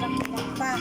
pa.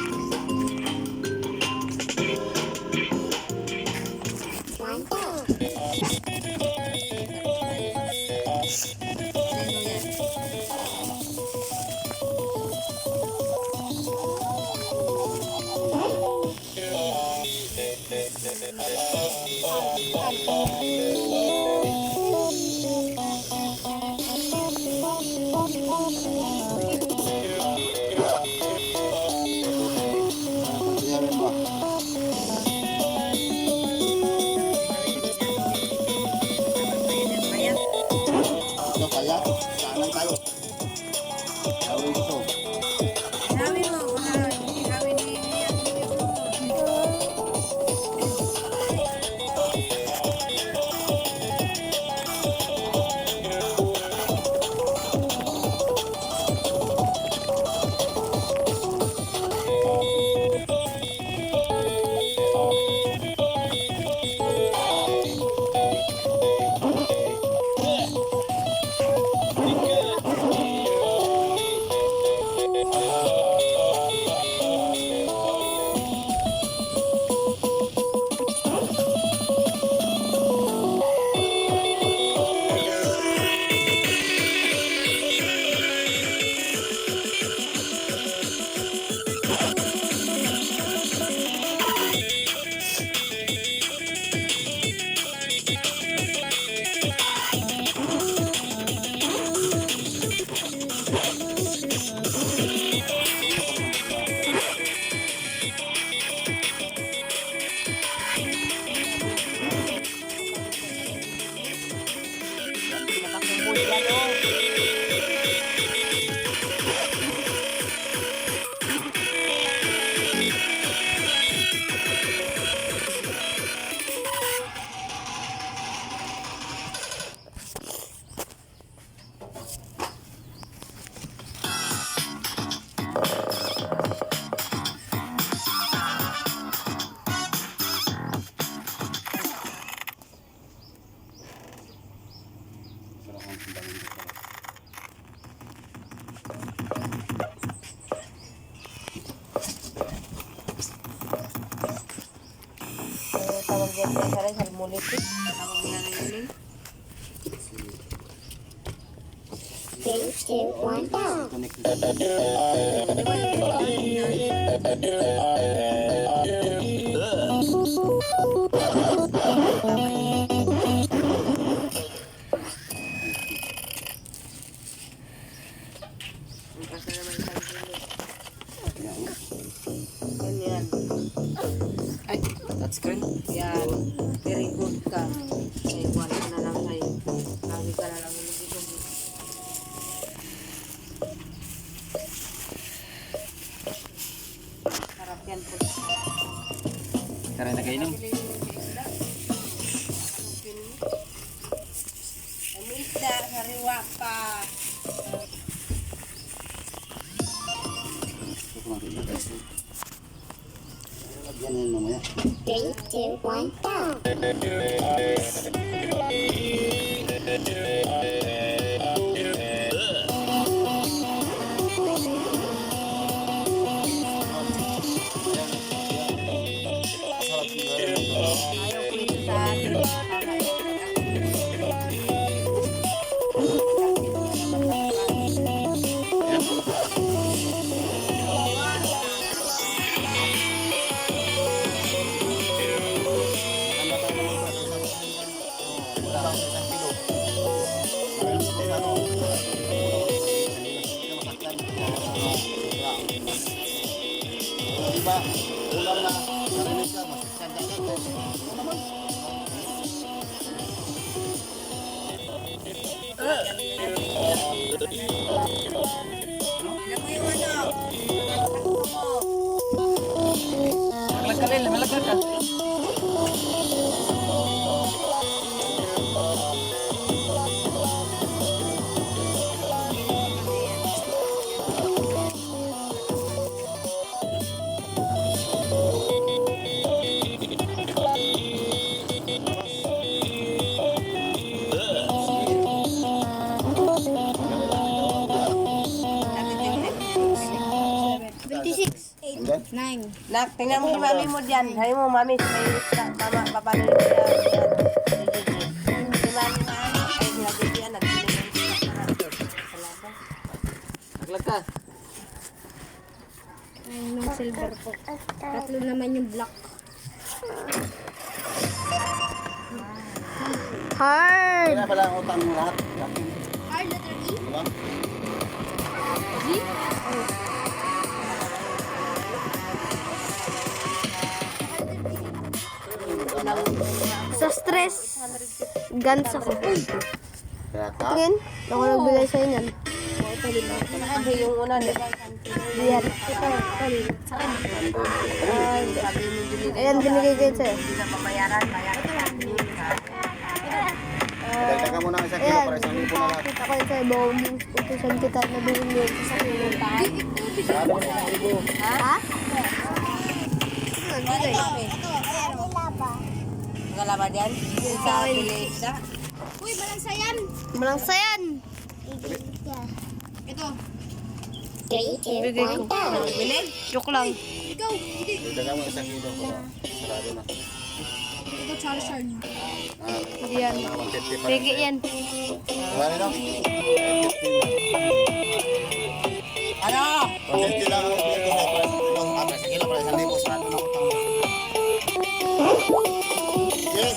Tawag yan sa rin, salmonellitis. Tawag yan yun. 3, 2, 1, go! Ganyan. Ay, touchscreen. Yan. Very good ka. Ay, wala na lang sa'yo. Lagi ka na lang ulit. Sarap yan po. Karay na kainom. Ang isda, sariwa pa. Yan yan mamaya. 3, 2, 1, go! Ayaw ko ito sa akin. Diba? Ulam na narinig ka, masasanda ka. Ano naman? Malaglag ka rin, malaglag ka. 86. And then? 9. Nak, tingnan mo si mami mo dyan. Sabi mo, mami, mama, papanood ko yan. Si mami na ano, ay sinabi ko yan, nagbibigay Naglag ka. Ayun yung silver po. Tatlo naman yung black. Hard. Kaya pala ang utang mo lahat. Yakin. Hard letter E. Diba? Sa stress, guns ako. Kaya ka? Tingin, ako nagbigay sa'yo niyan. Ano yung una, di ba? Diyan. Ayan, binigay ko yun sa'yo. Hindi na pabayaran, bayaran ka. Dagdagan mo ng 1 kilo Ayan, para 1,000 na lahat. kita ko yun sa'yo. Bawaging utusan kita na bumili sa kilo. Sabi mo na 1,000. Ha? Nagbigay. Ngalaba dyan? Sa village na? Uy, malansa yan. Malangsa yan. Ito. Bigay ko. Bilhin? Joke lang. Ikaw. Hindi. Dagdagan mo 1 kilo para sarado na. Ito, Charizard. Hindi yan. 150 pa. Pigi yan. Wala na. Ano? 150 lang ang bigay ko sa'yo para 1 kilo para 1,000 sarado na utang mo. Okay.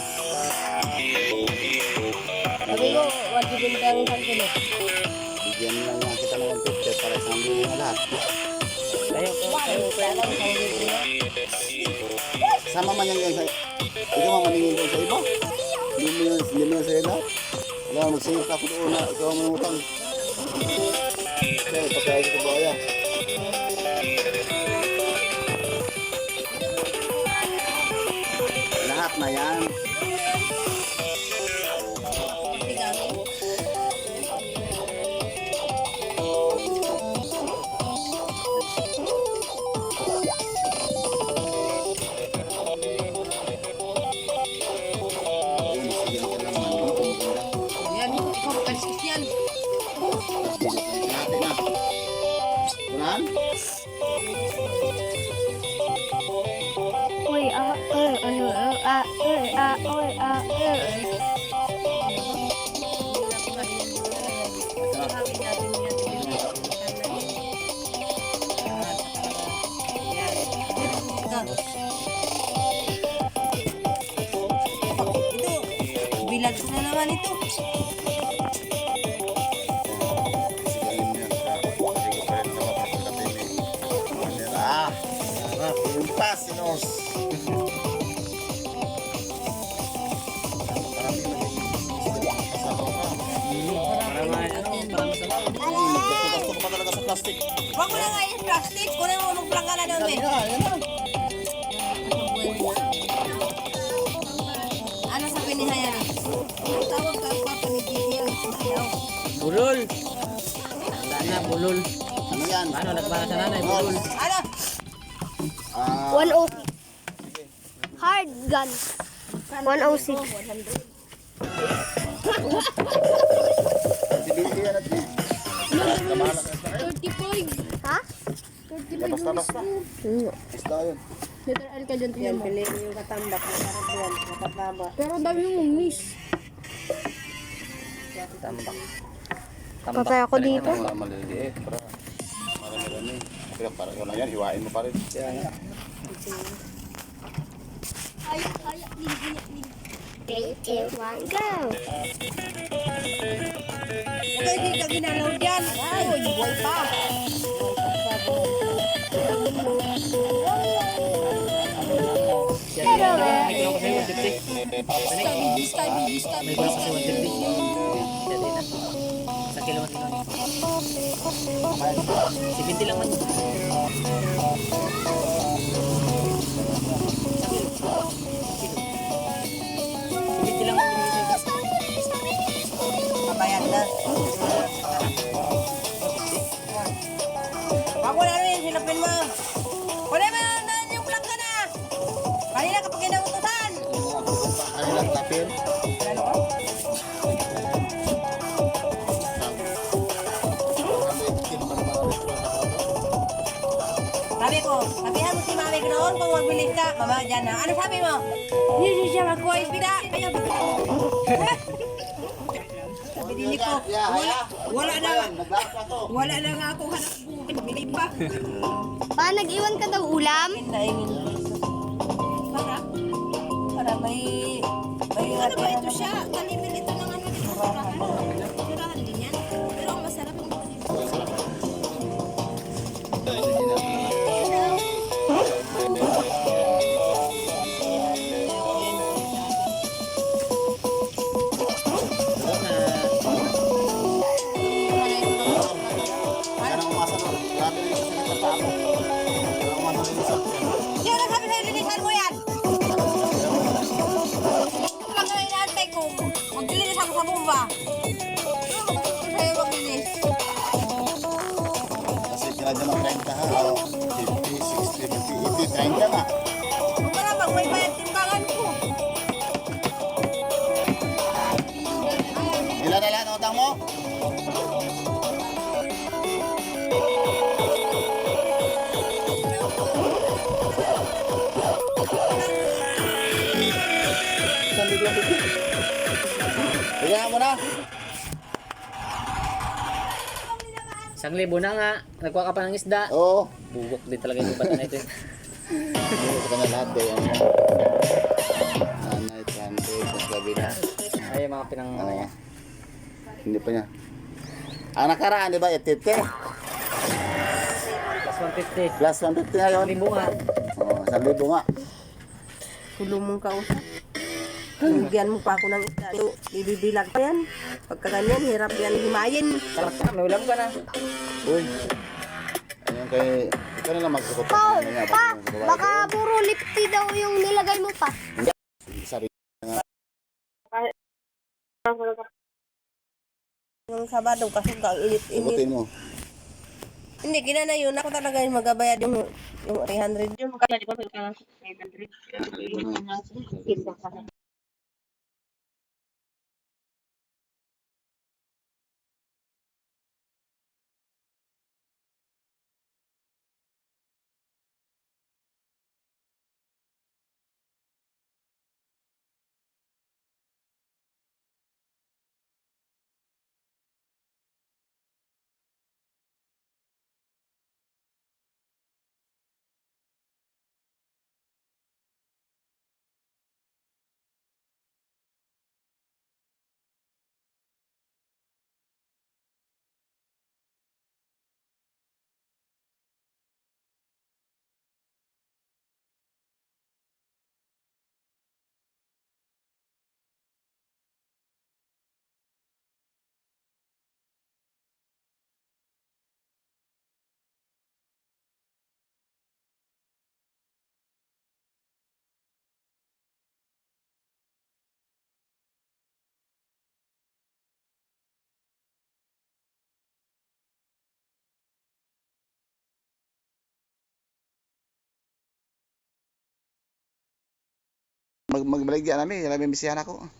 Sabi ko, wajib yung tayo isang kilo. Bigyan lang nga kita ng 150 para 1,000 na lahat. Tayo, kaya lang, isang kilo. Sama man yan sa... Ikaw mamaningin doon sa iba. Hindi mo yan sa iba. Wala, mag-save ako doon na. Ikaw ang utang. Okay, pagkaya ko ba yan? Lahat na yan. Ayun, sige ka lang man. Yan, ikaw, kalis yan. Lahat na. Unahan? Uy, Ito, bilag na naman ito. Ah, pintas, sinos. Gusto ko pa talaga sa plastic. Huwag mo na nga yung plastic. Kunin mo ng plaka na doon, eh. Ano sabi ni Hayan? Tawag ka pa panigigil. Bulol. Wala na, bulol. Ano yan? Ano, nagbara sa nanay, bulol. Ano? Ah, 106. Hard gun. 106. bibili yan at kabahala ka sa kayo. 35. Ha? Basta basta. Basta yun. Letter L ka dyan. Yan, piliin mo yung katambak. Masarap yan. Nakataba. Pero dami yung miss. Tambak. Patay ako dito. Mga maliliit. Para marami-rami. Pero para yun lang yan, hiwain mo pa rin. Kaya nga. Ayak, ayak. Ayak, 3, 2, 1, go! Okay, di ka ginalaw dyan. Ay, buhay pa. Pero, May kulang kasi 150. May kulang kasi 150. Siya din na. Sa kilo, 70 lang man. Pabayad na. Ako na rin, silapin mo. Kunin mo na yung plaka na. Kanina kapag kinautusan. Ano lang tapir? Sabi ko, sabihan mo si mami ko noon kung magbilis ka. Mama, dyan na. Ano sabi mo? Hindi siya magkuha ispida. Kaya sabi din ko, wala na nga ako hanap bukid. Bilib pa. Pa, nag-iwan ka daw ulam? Naingin. Para may... Ano ba ito siya? Kalimil ito ng ano dito. Surahan din yan. Pero ang masarap ang Kanang umasa doon. Grabe rin sa sakit ng paa ko. Kanang umasa rin sa Sino nagsabi sa'yo, linisan mo yan? Pag inaantay ko, maglinis ako sa bomba. Sa'yo maglinis. Kasi kinadyan ng 30 ha. 50, 60, 50, 80, 30 na. Kung ka na may bayad timbangan ko. Ilan na lang utang mo? Isang libo lang bigyan. Bigyan mo na. 1,000 na nga. Nagkuha ka pa ng isda. Oo. Bubok din talaga yung bata na ito. Hindi ko na lahat eh. Nanay, 200, mas gabi na. Ay, mga pinang ano Oo. yan. Hindi pa niya. Ang nakaraan, di ba? 80. Plus 150. Plus 150 na yun. Limbo nga. Oo, 1,000 nga. Tulong mong kausap. Bigyan mo pa ako ng isda. Ibibilag pa yan. Pagka ganyan, hirap yan himayin. Sarap ka, may ulam ka na. Uy. Ayun kay... Ikaw na lang magsukot. Pa, baka puro lipty daw yung nilagay mo pa. Sorry. Yung Sabado, kasuga, init-init. Sukutin mo. Hindi, kinana yun. Ako talaga yung magabayad yung 300. Yung magkano, di ba? 500. Magbaligyan namin. Namin bisihan ako.